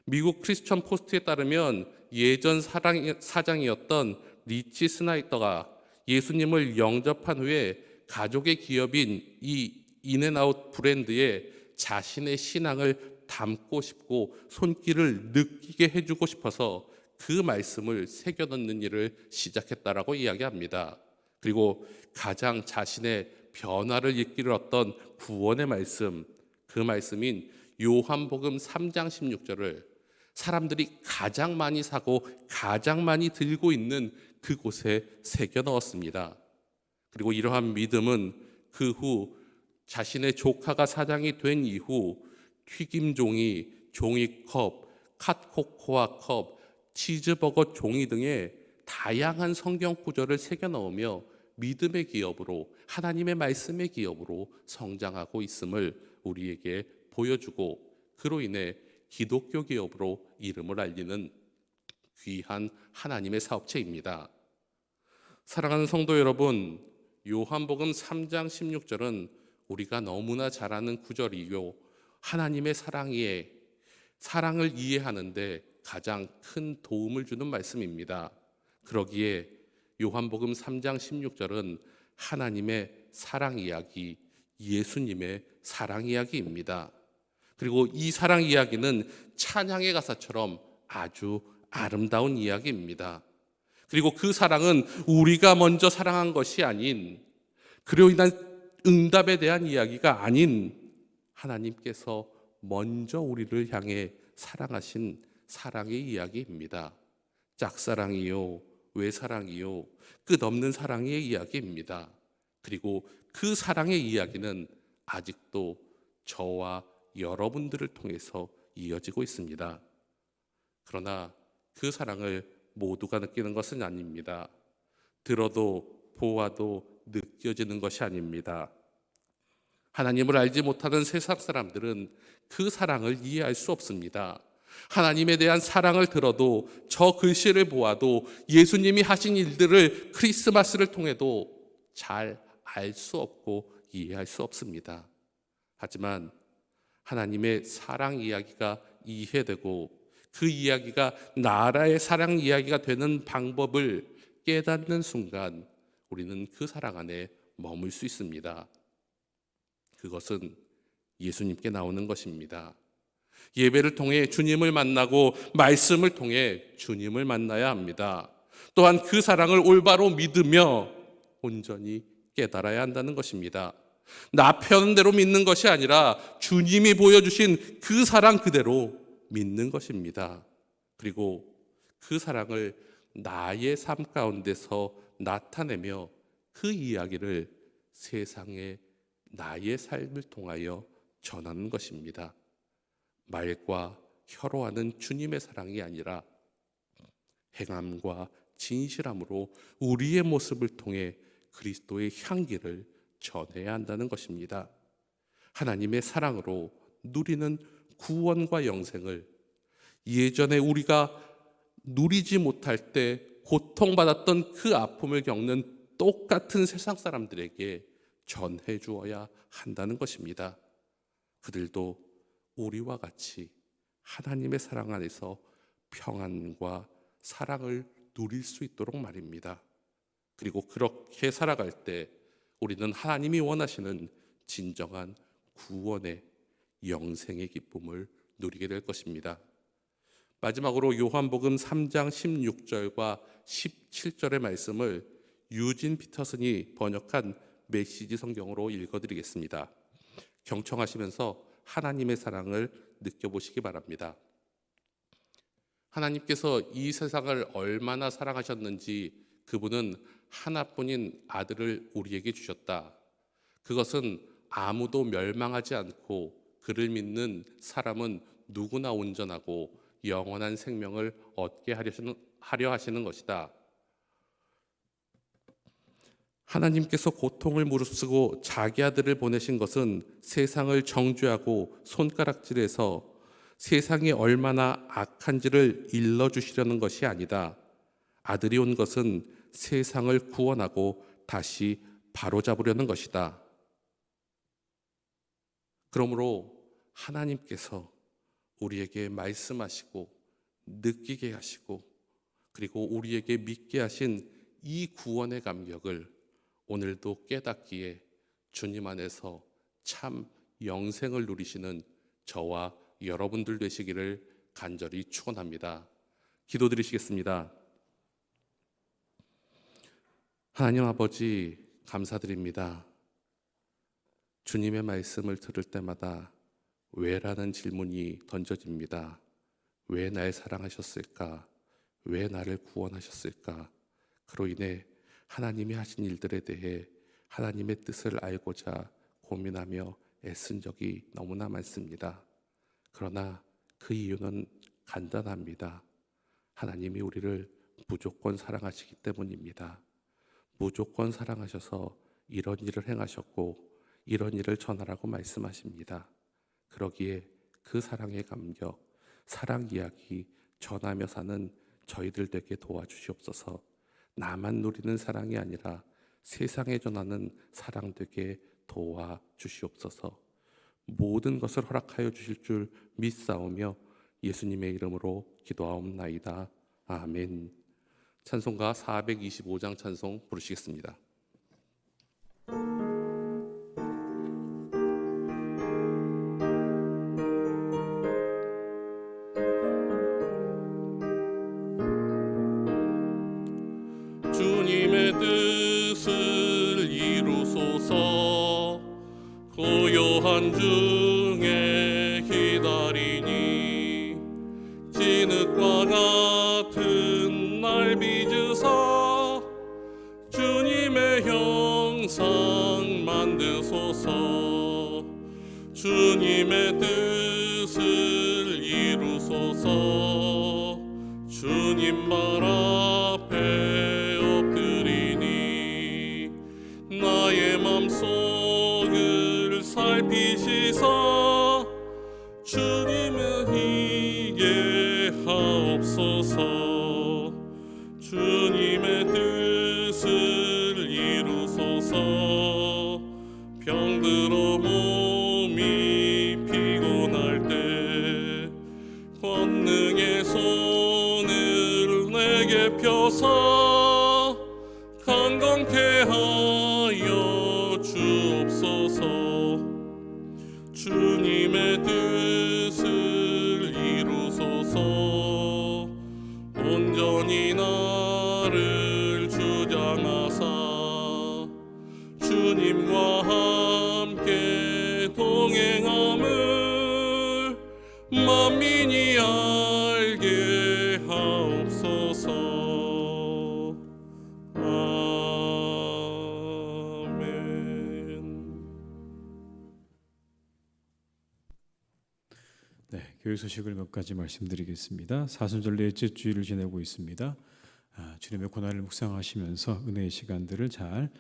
미국 크리스천 포스트에 따르면 예전 사장이었던 리치 스나이더가 예수님을 영접한 후에 가족의 기업인 이 인앤아웃 브랜드에 자신의 신앙을 담고 싶고 손길을 느끼게 해주고 싶어서 그 말씀을 새겨넣는 일을 시작했다라고 이야기합니다. 그리고 가장 자신의 변화를 이끌었던 구원의 말씀, 그 말씀인 요한복음 3장 16절을 사람들이 가장 많이 사고 가장 많이 들고 있는 그곳에 새겨 넣었습니다. 그리고 이러한 믿음은 그 후 자신의 조카가 사장이 된 이후 튀김종이, 종이컵, 핫코코아 컵, 치즈버거 종이 등의 다양한 성경 구절을 새겨 넣으며 믿음의 기업으로, 하나님의 말씀의 기업으로 성장하고 있음을 우리에게 보여주고, 그로 인해 기독교 기업으로 이름을 알리는 귀한 하나님의 사업체입니다. 사랑하는 성도 여러분, 요한복음 3장 16절은 우리가 너무나 잘 아는 구절이요, 하나님의 사랑을 이해하는데 가장 큰 도움을 주는 말씀입니다. 그러기에 요한복음 3장 16절은 하나님의 사랑 이야기, 예수님의 사랑 이야기입니다. 그리고 이 사랑 이야기는 찬양의 가사처럼 아주 아름다운 이야기입니다. 그리고 그 사랑은 우리가 먼저 사랑한 것이 아닌, 그로 인한 응답에 대한 이야기가 아닌, 하나님께서 먼저 우리를 향해 사랑하신 사랑의 이야기입니다. 짝사랑이요, 외사랑이요, 끝없는 사랑의 이야기입니다. 그리고 그 사랑의 이야기는 아직도 저와 여러분들을 통해서 이어지고 있습니다. 그러나 그 사랑을 모두가 느끼는 것은 아닙니다. 들어도 보아도 느껴지는 것이 아닙니다. 하나님을 알지 못하는 세상 사람들은 그 사랑을 이해할 수 없습니다. 하나님에 대한 사랑을 들어도, 저 글씨를 보아도, 예수님이 하신 일들을 크리스마스를 통해도 잘 알 수 없고 이해할 수 없습니다. 하지만 하나님의 사랑 이야기가 이해되고 그 이야기가 나라의 사랑 이야기가 되는 방법을 깨닫는 순간 우리는 그 사랑 안에 머물 수 있습니다. 그것은 예수님께 나오는 것입니다. 예배를 통해 주님을 만나고 말씀을 통해 주님을 만나야 합니다. 또한 그 사랑을 올바로 믿으며 온전히 깨달아야 한다는 것입니다. 나 편대로 믿는 것이 아니라 주님이 보여주신 그 사랑 그대로 믿는 것입니다. 그리고 그 사랑을 나의 삶 가운데서 나타내며 그 이야기를 세상에 나의 삶을 통하여 전하는 것입니다. 말과 혀로 하는 주님의 사랑이 아니라 행함과 진실함으로 우리의 모습을 통해 그리스도의 향기를 전해야 한다는 것입니다. 하나님의 사랑으로 누리는 구원과 영생을 예전에 우리가 누리지 못할 때 고통받았던 그 아픔을 겪는 똑같은 세상 사람들에게 전해 주어야 한다는 것입니다. 그들도 우리와 같이 하나님의 사랑 안에서 평안과 사랑을 누릴 수 있도록 말입니다. 그리고 그렇게 살아갈 때 우리는 하나님이 원하시는 진정한 구원의 영생의 기쁨을 누리게 될 것입니다. 마지막으로 요한복음 3장 16절과 17절의 말씀을 유진 피터슨이 번역한 메시지 성경으로 읽어드리겠습니다. 경청하시면서 하나님의 사랑을 느껴보시기 바랍니다. 하나님께서 이 세상을 얼마나 사랑하셨는지 그분은 하나뿐인 아들을 우리에게 주셨다. 그것은 아무도 멸망하지 않고 그를 믿는 사람은 누구나 온전하고 영원한 생명을 얻게 하려 하시는 것이다. 하나님께서 고통을 무릅쓰고 자기 아들을 보내신 것은 세상을 정죄하고 손가락질해서 세상이 얼마나 악한지를 일러주시려는 것이 아니다. 아들이 온 것은 세상을 구원하고 다시 바로잡으려는 것이다. 그러므로 하나님께서 우리에게 말씀하시고 느끼게 하시고 그리고 우리에게 믿게 하신 이 구원의 감격을 오늘도 깨닫기에 주님 안에서 참 영생을 누리시는 저와 여러분들 되시기를 간절히 축원합니다. 기도드리시겠습니다. 하나님 아버지, 감사드립니다. 주님의 말씀을 들을 때마다 왜라는 질문이 던져집니다. 왜 날 사랑하셨을까? 왜 나를 구원하셨을까? 그로 인해 하나님이 하신 일들에 대해 하나님의 뜻을 알고자 고민하며 애쓴 적이 너무나 많습니다. 그러나 그 이유는 간단합니다. 하나님이 우리를 무조건 사랑하시기 때문입니다. 무조건 사랑하셔서 이런 일을 행하셨고 이런 일을 전하라고 말씀하십니다. 그러기에 그 사랑의 감격, 사랑 이야기 전하며 사는 저희들 되게 도와주시옵소서. 나만 누리는 사랑이 아니라 세상에 전하는 사랑 되게 도와주시옵소서. 모든 것을 허락하여 주실 줄 믿사오며 예수님의 이름으로 기도하옵나이다. 아멘. 찬송가 425장 찬송 부르시겠습니다. 주님의 뜻을 이루소서. 고요한 중에 기다리니 진흙과 같은 날 빚으사 주님의 형상 만드소서. 주님의 뜻을 이루소서. 주님 말 앞에 엎드리니 나의 맘속을 살피시사 주님을 이해하옵소서. 주님의 뜻을 이루소서. 병들어 몸이 피곤할 때 권능의 손을 내게 펴사 강건케 하여 주옵소서. 주님의 뜻을 이루소서. 온전히 나를 주장하사 주님과 함께 동행함을 만민이 알게 하옵소서. 아멘. 네, 교회 소식을 몇 가지 말씀드리겠습니다. 사순절 넷째 주일을 지내고 있습니다. 주님의 고난을 묵상하시면서 은혜의 시간들을 잘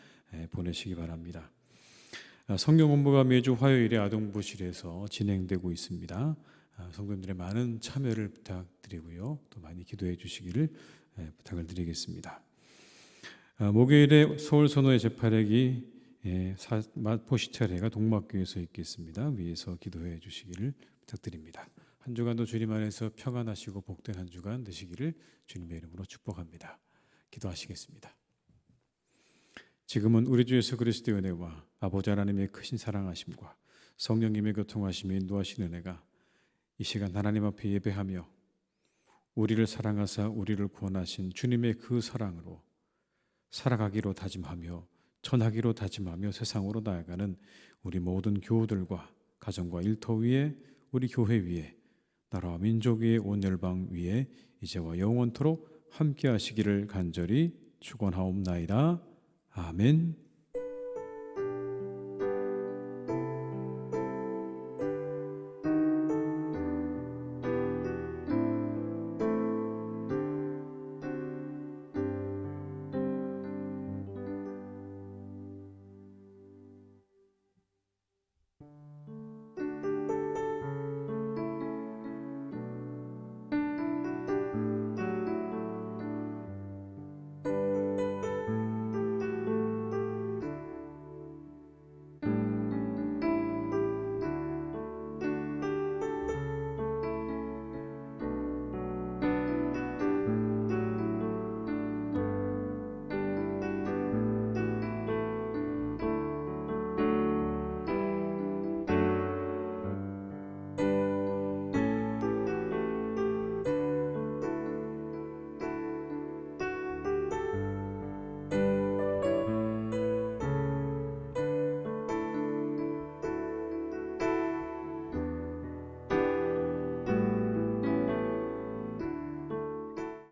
보내시기 바랍니다. 성경 공부가 매주 화요일에 아동부실에서 진행되고 있습니다. 성도님들의 많은 참여를 부탁드리고요, 또 많이 기도해 주시기를 부탁을 드리겠습니다. 목요일에 서울 선호의 제8회기 포시차례가 동막교에서 있겠습니다. 위에서 기도해 주시기를 부탁드립니다. 한 주간도 주님 안에서 평안하시고 복된 한 주간 되시기를 주님의 이름으로 축복합니다. 기도하시겠습니다. 지금은 우리 주 예수 그리스도의 은혜와 아버지 하나님의 크신 사랑하심과 성령님의 교통하심이 인도하시는 은혜가 이 시간 하나님 앞에 예배하며 우리를 사랑하사 우리를 구원하신 주님의 그 사랑으로 살아가기로 다짐하며 전하기로 다짐하며 세상으로 나아가는 우리 모든 교우들과 가정과 일터 위에 우리 교회 위에 나라와 민족 위에 온 열방 위에 이제와 영원토록 함께 하시기를 간절히 축원하옵나이다. 아멘.